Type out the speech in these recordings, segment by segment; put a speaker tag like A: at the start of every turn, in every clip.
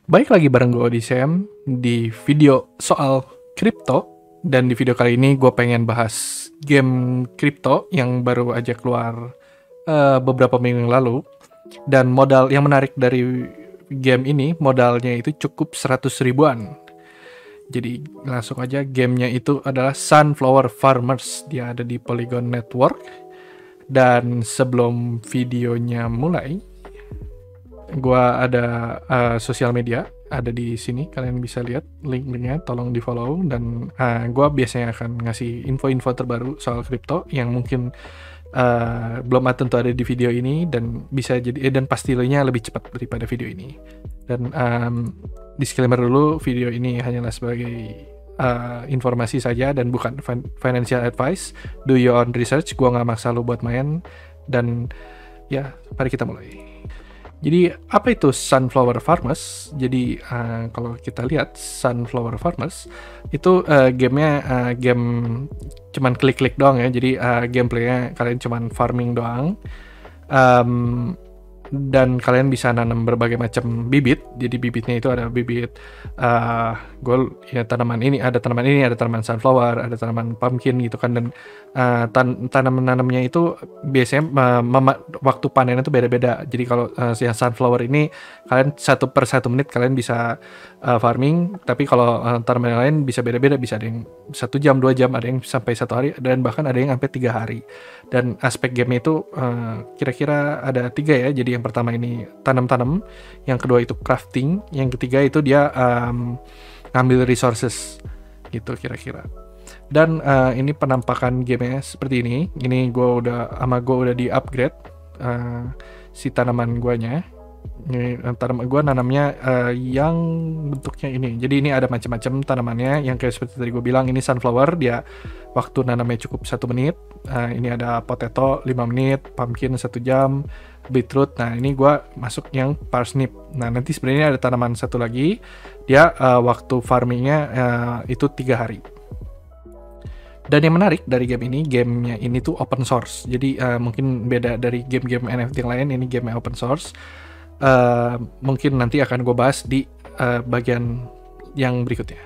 A: Baik lagi bareng gue Odysseum di video soal kripto. Dan di video kali ini gue pengen bahas game kripto yang baru aja keluar beberapa minggu yang lalu. Dan modal yang menarik dari game ini, modalnya itu cukup 100 ribuan. Jadi langsung aja, gamenya itu adalah Sunflower Farmers. Dia ada di Polygon Network. Dan sebelum videonya mulai, gua ada sosial media ada di sini, kalian bisa lihat link-linknya, tolong di follow. Dan gua biasanya akan ngasih info-info terbaru soal kripto yang mungkin belum tentu ada di video ini, dan bisa jadi dan pastinya lebih cepat daripada video ini. Dan disclaimer dulu, video ini hanyalah sebagai informasi saja dan bukan financial advice. Do your own research, gua nggak maksa lu buat main. Dan ya, mari kita mulai. Jadi apa itu Sunflower Farmers? Jadi kalau kita lihat Sunflower Farmers itu gamenya game cuman klik-klik doang ya. Jadi gameplaynya kalian cuman farming doang. Dan kalian bisa nanam berbagai macam bibit. Jadi bibitnya itu ada bibit tanaman ini, ada tanaman sunflower, ada tanaman pumpkin gitu kan. Dan tanaman-nanamnya itu biasanya waktu panennya itu beda-beda. Jadi kalau yang sunflower ini kalian 1/1 menit kalian bisa farming. Tapi kalau tanaman yang lain bisa beda-beda, bisa ada yang 1 jam, 2 jam, ada yang sampai 1 hari, dan bahkan ada yang sampai 3 hari. Dan aspek game itu kira-kira ada 3 ya. Jadi yang pertama ini tanam-tanam, yang kedua itu crafting, yang ketiga itu dia ngambil resources gitu kira-kira. Dan ini penampakan gamenya seperti ini. Ini gue udah di upgrade si tanaman guanya. Ini tanaman gue nanamnya yang bentuknya ini. Jadi ini ada macam-macam tanamannya, yang kayak seperti tadi gue bilang, ini sunflower, dia waktu nanamnya cukup 1 menit. Ini ada potato 5 menit, pumpkin 1 jam, beetroot. Nah ini gue masuk yang parsnip. Nah nanti sebenarnya ada tanaman satu lagi, dia waktu farmingnya itu 3 hari. Dan yang menarik dari game ini, gamenya ini tuh open source. Jadi mungkin beda dari game-game NFT yang lain, ini game open source. Mungkin nanti akan gue bahas di bagian yang berikutnya.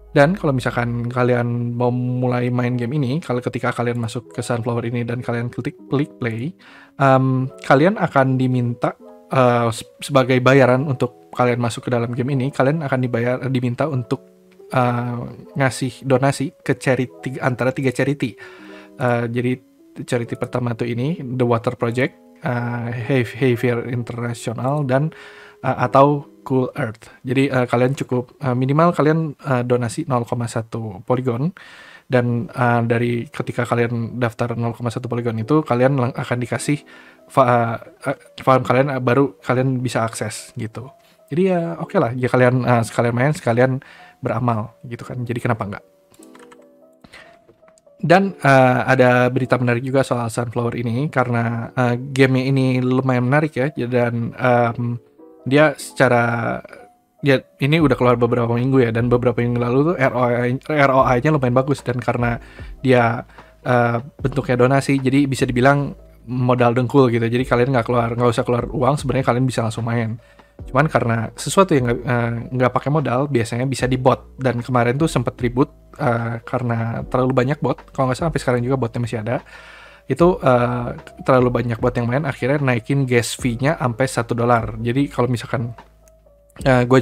A: Dan kalau misalkan kalian mau mulai main game ini, kalau ketika kalian masuk ke Sunflower ini dan kalian klik play, kalian akan diminta sebagai bayaran untuk kalian masuk ke dalam game ini, kalian akan diminta untuk ngasih donasi ke charity, antara 3 charity. Jadi charity pertama tuh ini The Water Project, Hayfair International, dan atau Cool Earth. Jadi kalian cukup minimal kalian donasi 0,1 polygon. Dan dari ketika kalian daftar 0,1 polygon itu, kalian akan dikasih farm kalian, baru kalian bisa akses gitu. Jadi ya oke lah, ya kalian sekalian main, sekalian beramal gitu kan. Jadi kenapa enggak? Dan ada berita menarik juga soal Sunflower ini, karena game ini lumayan menarik ya. Dan dia secara ini udah keluar beberapa minggu ya, dan beberapa minggu lalu tuh ROI-nya lumayan bagus. Dan karena dia bentuknya donasi, jadi bisa dibilang modal dengkul gitu. Jadi kalian nggak usah keluar uang, sebenarnya kalian bisa langsung main. Cuman karena sesuatu yang nggak pakai modal biasanya bisa di bot. Dan kemarin tuh sempet ribut karena terlalu banyak bot. Kalau nggak salah sampai sekarang juga botnya masih ada. Itu terlalu banyak bot yang main, akhirnya naikin gas fee-nya sampai $1. Jadi kalau misalkan gue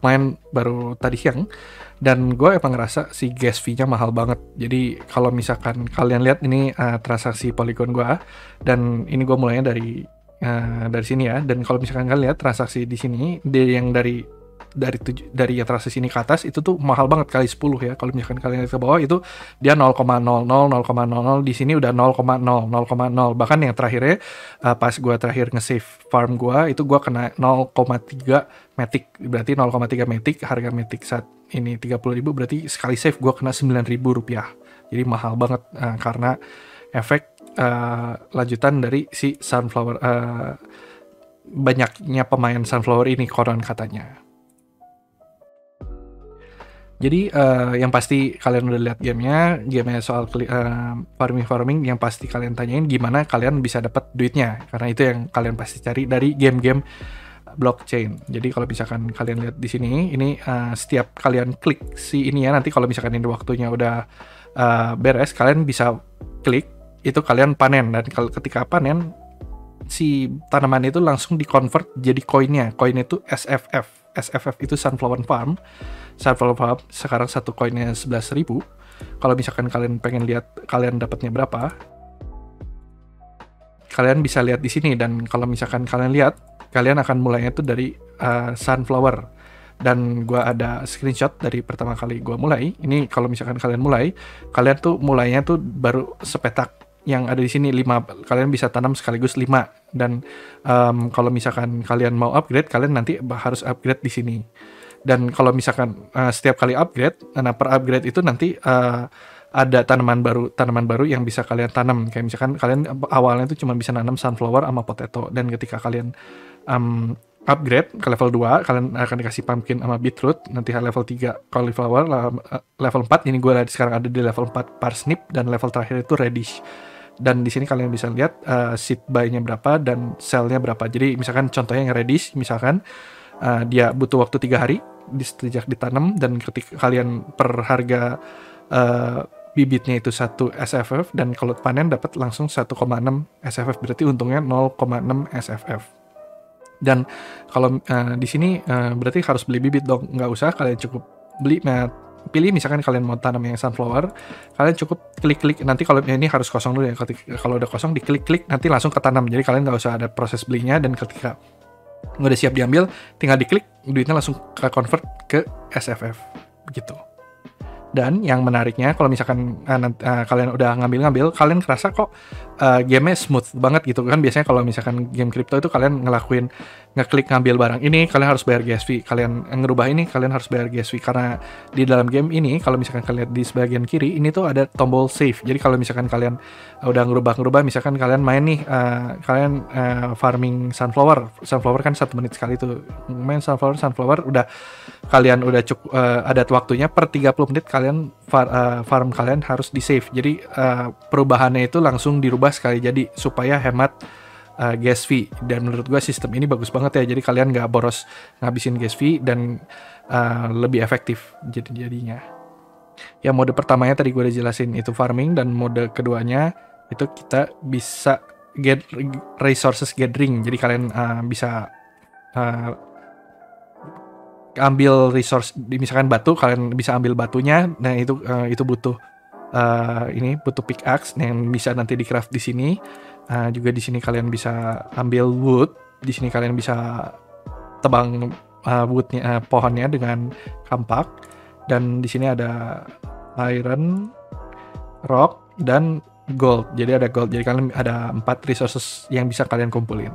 A: main baru tadi siang, dan gue emang ngerasa si gas fee-nya mahal banget. Jadi kalau misalkan kalian lihat ini transaksi Polygon gue, dan ini gue mulainya dari sini ya. Dan kalau misalkan kalian lihat transaksi di sini, yang dari yang transaksi ini ke atas itu tuh mahal banget, kali 10 ya. Kalau misalkan kalian lihat ke bawah itu dia 0,00 di sini udah 0,0. Bahkan yang terakhirnya pas gua terakhir nge-save farm gua itu gua kena 0,3 matic. Berarti 0,3 matic, harga matic saat ini 30.000, berarti sekali save gua kena 9.000 rupiah. Jadi mahal banget karena efek lanjutan dari si Sunflower, banyaknya pemain Sunflower ini konon katanya. Jadi yang pasti kalian udah lihat gamenya soal farming, yang pasti kalian tanyain gimana kalian bisa dapat duitnya, karena itu yang kalian pasti cari dari game-game blockchain. Jadi kalau misalkan kalian lihat di sini, ini setiap kalian klik si ini ya, nanti kalau misalkan ini waktunya udah beres, kalian bisa klik itu kalian panen, dan kalau ketika panen si tanaman itu langsung di-convert jadi koinnya. Koin itu SFF. SFF itu Sunflower Farm. Sunflower Farm sekarang satu koinnya 11.000. Kalau misalkan kalian pengen lihat kalian dapatnya berapa, kalian bisa lihat di sini. Dan kalau misalkan kalian lihat, kalian akan mulainya itu dari sunflower. Dan gua ada screenshot dari pertama kali gua mulai. Ini kalau misalkan kalian mulai, kalian tuh mulainya tuh baru sepetak yang ada di sini 5. Kalian bisa tanam sekaligus 5. Dan kalau misalkan kalian mau upgrade, kalian nanti harus upgrade di sini. Dan kalau misalkan setiap kali upgrade, nah per upgrade itu nanti ada tanaman baru yang bisa kalian tanam. Kayak misalkan kalian awalnya itu cuma bisa nanam sunflower sama potato, dan ketika kalian upgrade ke level 2, kalian akan dikasih pumpkin sama beetroot, nanti level 3 cauliflower, level 4 ini gue sekarang ada di level 4 parsnip, dan level terakhir itu radish. Dan di sini kalian bisa lihat seed buy-nya berapa dan sell-nya berapa. Jadi misalkan contohnya yang radish, misalkan dia butuh waktu 3 hari sejak ditanam, dan ketika kalian per harga bibitnya itu 1 SFF, dan kalau panen dapat langsung 1,6 SFF, berarti untungnya 0,6 SFF. Dan kalau di sini berarti harus beli bibit dong, nggak usah, kalian cukup beli. Pilih misalkan kalian mau tanam yang sunflower, kalian cukup klik-klik. Nanti kalau ini harus kosong dulu ya, kalau udah kosong diklik-klik nanti langsung ketanam. Jadi kalian nggak usah ada proses belinya, dan ketika udah siap diambil, tinggal diklik, duitnya langsung ke convert ke SFF begitu. Dan yang menariknya, kalau misalkan kalian udah ngambil, kalian kerasa kok gamenya smooth banget gitu kan. Biasanya kalau misalkan game crypto itu kalian ngeklik ngambil barang ini, kalian harus bayar gas fee. Kalian ngerubah ini, kalian harus bayar gas fee. Karena di dalam game ini, kalau misalkan kalian lihat di sebagian kiri, ini tuh ada tombol save. Jadi kalau misalkan kalian udah ngerubah, misalkan kalian main nih, kalian farming sunflower kan 1 menit sekali tuh main sunflower, udah kalian udah cukup ada waktunya per 30 menit kalian farm kalian harus di save. Jadi perubahannya itu langsung dirubah sekali jadi, supaya hemat gas fee. Dan menurut gue sistem ini bagus banget ya, jadi kalian nggak boros ngabisin gas fee, dan lebih efektif jadinya. Ya, mode pertamanya tadi gue udah jelasin itu farming, dan mode keduanya itu kita bisa get resources gathering. Jadi kalian bisa ambil resource, misalkan batu, kalian bisa ambil batunya. Nah itu butuh butuh pickaxe yang bisa nanti di craft di sini. Juga di sini kalian bisa ambil wood. Di sini kalian bisa tebang woodnya, pohonnya dengan kampak. Dan di sini ada iron, rock, dan gold. Jadi ada gold. Jadi kalian ada 4 resources yang bisa kalian kumpulin.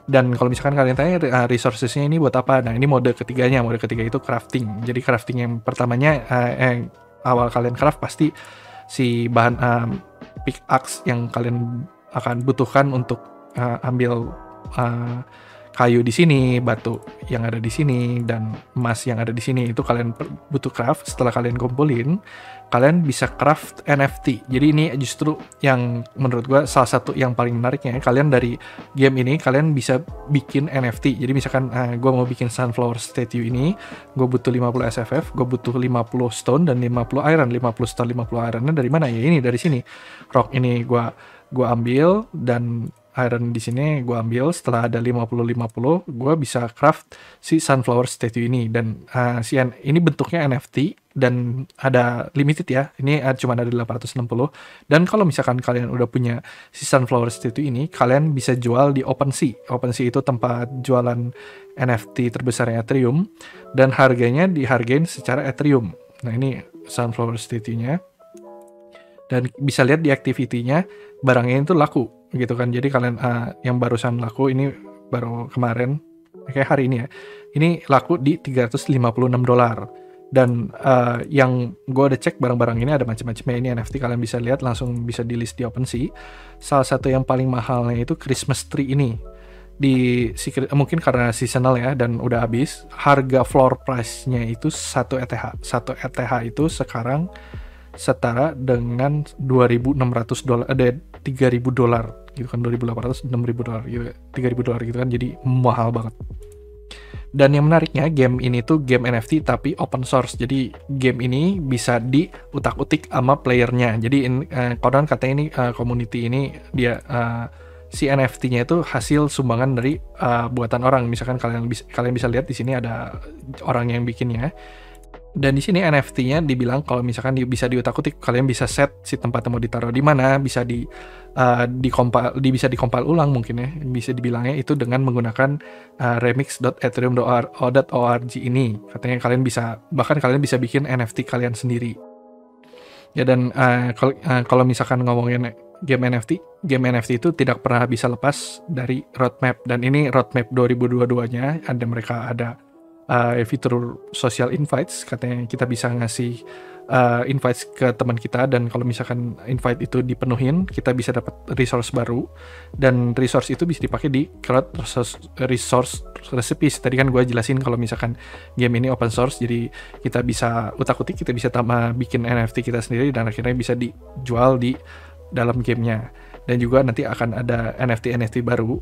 A: Dan kalau misalkan kalian tanya resourcesnya ini buat apa? Nah, ini mode ketiganya. Mode ketiga itu crafting. Jadi crafting yang pertamanya awal kalian craft pasti si bahan pickaxe yang kalian akan butuhkan untuk ambil kayu di sini, batu yang ada di sini, dan emas yang ada di sini. Itu kalian butuh craft. Setelah kalian kumpulin, kalian bisa craft NFT. Jadi ini justru yang menurut gue salah satu yang paling menariknya. Kalian dari game ini kalian bisa bikin NFT. Jadi misalkan gue mau bikin sunflower statue ini, gue butuh 50 SFF, gue butuh 50 stone dan 50 iron. 50 stone, 50 ironnya dari mana ya? Ini dari sini. Rock ini gue ambil, dan iron di sini gue ambil. Setelah ada 50-50, gue bisa craft si sunflower statue ini. Dan ini bentuknya NFT dan ada limited ya. Ini cuma ada 860. Dan kalau misalkan kalian udah punya si sunflower statue ini, kalian bisa jual di OpenSea. OpenSea itu tempat jualan NFT terbesarnya Ethereum, dan harganya dihargain secara Ethereum. Nah, ini sunflower statue-nya. Dan bisa lihat di activity-nya, barangnya itu laku gitu kan. Jadi kalian yang barusan laku ini baru kemarin, kayak hari ini ya, ini laku di $356. Dan yang gue udah cek barang-barang ini ada macam-macamnya. Ini NFT, kalian bisa lihat langsung bisa di list di OpenSea. Salah satu yang paling mahalnya itu Christmas tree ini. Mungkin karena seasonal ya dan udah habis. Harga floor price-nya itu 1 ETH. 1 ETH itu sekarang setara dengan $2.600, ada $3.000 gitu kan, $2.800, $6.000 gitu, $3.000 gitu kan, jadi mahal banget. Dan yang menariknya game ini tuh game NFT tapi open source. Jadi game ini bisa diutak-utik sama playernya. Jadi konon katanya ini community ini dia si NFT-nya itu hasil sumbangan dari buatan orang. Misalkan kalian bisa lihat di sini ada orang yang bikinnya. Dan di sini NFT-nya dibilang kalau misalkan bisa diutak-utik, kalian bisa set si tempatnya mau ditaruh di mana, bisa bisa dikompil ulang mungkin ya, bisa dibilangnya itu dengan menggunakan remix.ethereum.org ini. Katanya bahkan kalian bisa bikin NFT kalian sendiri. Ya dan kalau misalkan ngomongin game NFT itu tidak pernah bisa lepas dari roadmap, dan ini roadmap 2022-nya mereka ada fitur social invites. Katanya kita bisa ngasih invites ke teman kita, dan kalau misalkan invite itu dipenuhin, kita bisa dapat resource baru, dan resource itu bisa dipakai di crowd resource recipes. Tadi kan gue jelasin kalau misalkan game ini open source, jadi kita bisa utak-utik, kita bisa bikin NFT kita sendiri, dan akhirnya bisa dijual di dalam gamenya. Dan juga nanti akan ada NFT baru,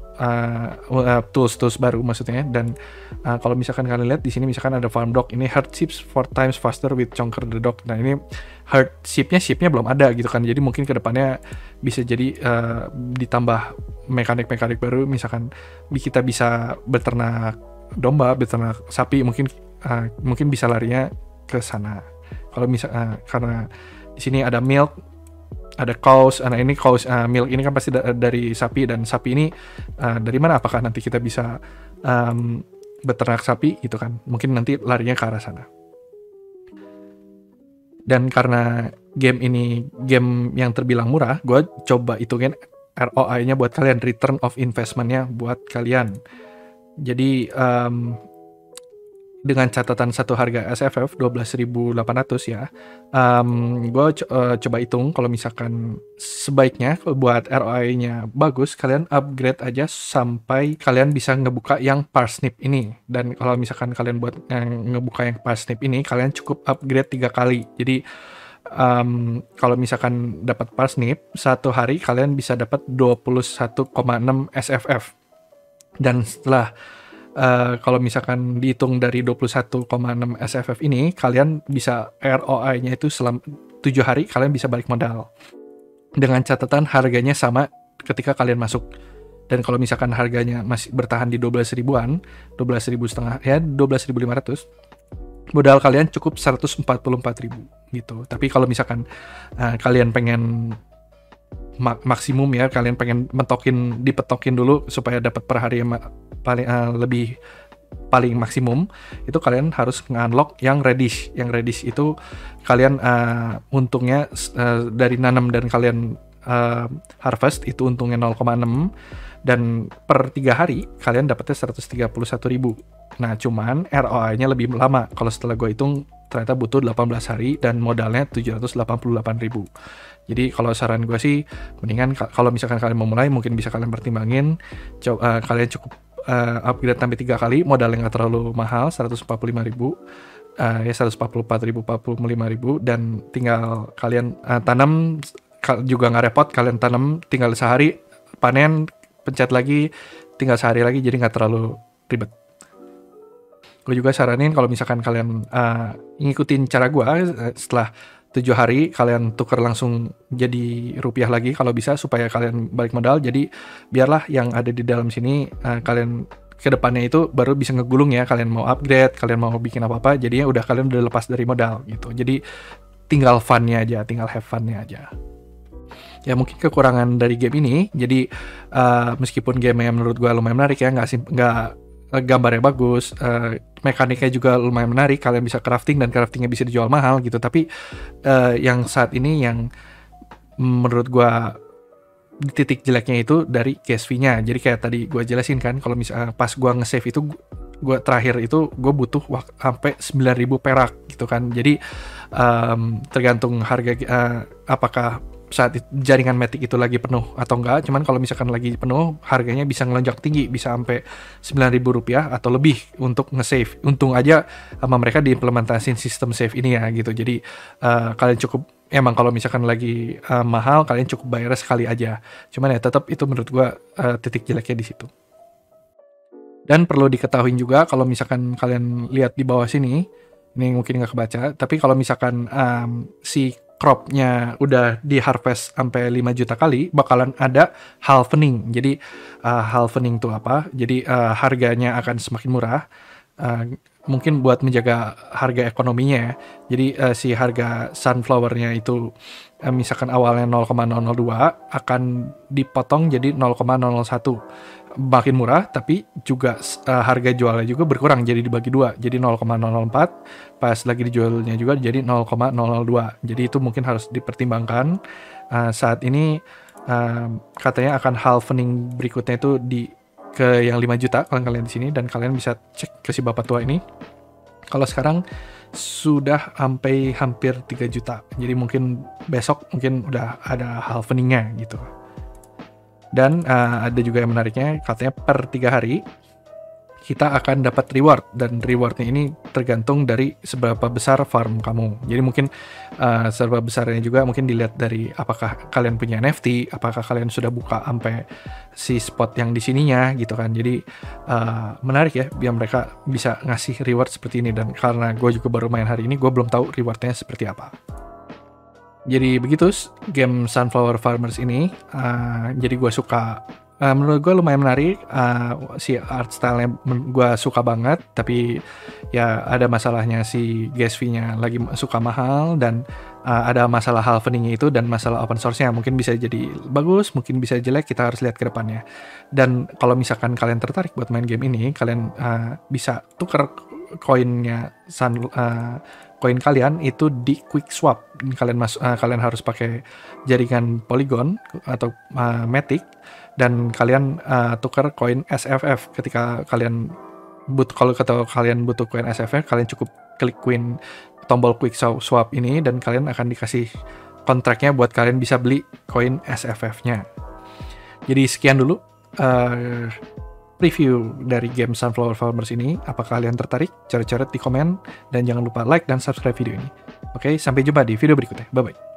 A: tools baru maksudnya. Dan kalau misalkan kalian lihat di sini, misalkan ada farm dog, ini herd ships 4 times faster with Conquer the Dog. Nah ini herd shipnya belum ada gitu kan, jadi mungkin kedepannya bisa jadi ditambah mekanik baru. Misalkan kita bisa beternak domba, beternak sapi, mungkin bisa larinya ke sana. Kalau karena di sini ada milk, ada cows. Nah ini cows, milk ini kan pasti dari sapi, dan sapi ini dari mana? Apakah nanti kita bisa beternak sapi gitu kan? Mungkin nanti larinya ke arah sana. Dan karena game ini game yang terbilang murah, gue coba hitungin ROI-nya buat kalian, return of investment-nya buat kalian. Jadi dengan catatan satu harga SFF 12.800 ya, gue coba hitung kalau misalkan sebaiknya buat ROI-nya bagus, kalian upgrade aja sampai kalian bisa ngebuka yang parsnip ini. Dan kalau misalkan kalian buat ngebuka yang parsnip ini, kalian cukup upgrade 3 kali. Jadi kalau misalkan dapat parsnip, satu hari kalian bisa dapat 21,6 SFF. Dan setelah kalau misalkan dihitung dari 21,6 SFF ini, kalian bisa ROI-nya itu selama 7 hari kalian bisa balik modal. Dengan catatan harganya sama ketika kalian masuk. Dan kalau misalkan harganya masih bertahan di 12 ribuan, 12 ribu setengah, ya 12.500, modal kalian cukup 144.000 gitu. Tapi kalau misalkan kalian pengen maksimum ya, kalian pengen dipetokin dulu supaya dapat per hari yang paling maksimum, itu kalian harus nge-unlock yang reddish. Yang reddish itu kalian untungnya dari nanam dan kalian harvest itu untungnya 0,6, dan per 3 hari kalian dapatnya 131.000. Nah cuman ROI-nya lebih lama. Kalau setelah gue hitung ternyata butuh 18 hari dan modalnya 788.000. Jadi kalau saran gue sih, mendingan kalau misalkan kalian mau mulai, mungkin bisa kalian pertimbangin kalian cukup upgrade sampai 3 kali, modalnya nggak terlalu mahal, 145.000, ya 144.000, 45.000, dan tinggal kalian tanam, juga nggak repot, kalian tanam tinggal sehari, panen, pencet lagi, tinggal sehari lagi, jadi nggak terlalu ribet. Gue juga saranin kalau misalkan kalian ngikutin cara gue, setelah 7 hari kalian tuker langsung jadi rupiah lagi kalau bisa, supaya kalian balik modal. Jadi biarlah yang ada di dalam sini kalian kedepannya itu baru bisa ngegulung ya, kalian mau upgrade, kalian mau bikin apa-apa, jadinya kalian udah lepas dari modal gitu. Jadi tinggal fun-nya aja, tinggal have fun-nya aja. Ya mungkin kekurangan dari game ini, jadi meskipun game yang menurut gue lumayan menarik ya, nggak gambarnya bagus, mekaniknya juga lumayan menarik, kalian bisa crafting dan craftingnya bisa dijual mahal gitu. Tapi yang saat ini yang menurut gua titik jeleknya itu dari gas fee-nya. Jadi kayak tadi gua jelasin kan, kalau misalnya pas gua nge-save itu, gua terakhir itu gua butuh sampai 9.000 perak gitu kan. Jadi tergantung harga apakah saat jaringan Matic itu lagi penuh atau enggak. Cuman kalau misalkan lagi penuh, harganya bisa ngelonjak tinggi, bisa sampai 9.000 rupiah atau lebih untuk nge-save. Untung aja sama mereka diimplementasiin sistem save ini ya gitu. Jadi kalian cukup, emang kalau misalkan lagi mahal, kalian cukup bayar sekali aja. Cuman ya tetap itu menurut gua titik jeleknya di situ. Dan perlu diketahui juga kalau misalkan kalian lihat di bawah sini, ini mungkin nggak kebaca, tapi kalau misalkan si cropnya udah di harvest sampai 5 juta kali, bakalan ada halvening. Jadi halvening itu apa? Jadi harganya akan semakin murah. Mungkin buat menjaga harga ekonominya ya. Jadi si harga sunflowernya itu misalkan awalnya 0,002 akan dipotong jadi 0,001. Makin murah, tapi juga harga jualnya juga berkurang, jadi dibagi dua, jadi 0,004, pas lagi dijualnya juga jadi 0,002. Jadi itu mungkin harus dipertimbangkan. Saat ini katanya akan halvening berikutnya itu ke yang 5 juta kalian di sini, dan kalian bisa cek ke si bapak tua ini. Kalau sekarang sudah sampai hampir 3 juta. Jadi mungkin besok mungkin udah ada halveningnya gitu. Dan ada juga yang menariknya, katanya per 3 hari kita akan dapat reward, dan rewardnya ini tergantung dari seberapa besar farm kamu. Jadi mungkin seberapa besarnya juga mungkin dilihat dari apakah kalian punya NFT, apakah kalian sudah buka sampai si spot yang di sininya gitu kan. Jadi menarik ya, biar mereka bisa ngasih reward seperti ini. Dan karena gue juga baru main hari ini, gue belum tahu rewardnya seperti apa. Jadi begitu game Sunflower Farmers ini. Jadi gue suka, menurut gue lumayan menarik. Si art style-nya gue suka banget, tapi ya ada masalahnya si gas fee-nya lagi suka mahal, dan ada masalah halvening itu dan masalah open source-nya. Mungkin bisa jadi bagus, mungkin bisa jelek, kita harus lihat ke depannya. Dan kalau misalkan kalian tertarik buat main game ini, kalian bisa tuker koinnya koin kalian itu di quick swap. Kalian harus pakai jaringan Polygon atau Matic, dan kalian tukar koin SFF. Ketika kalian butuh koin SFF, kalian cukup klik tombol quick swap ini, dan kalian akan dikasih kontraknya buat kalian bisa beli koin SFF-nya. Jadi sekian dulu review dari game Sunflower Farmers ini. Apakah kalian tertarik? Coret-coret di komen, dan jangan lupa like dan subscribe video ini. Oke, sampai jumpa di video berikutnya. Bye-bye.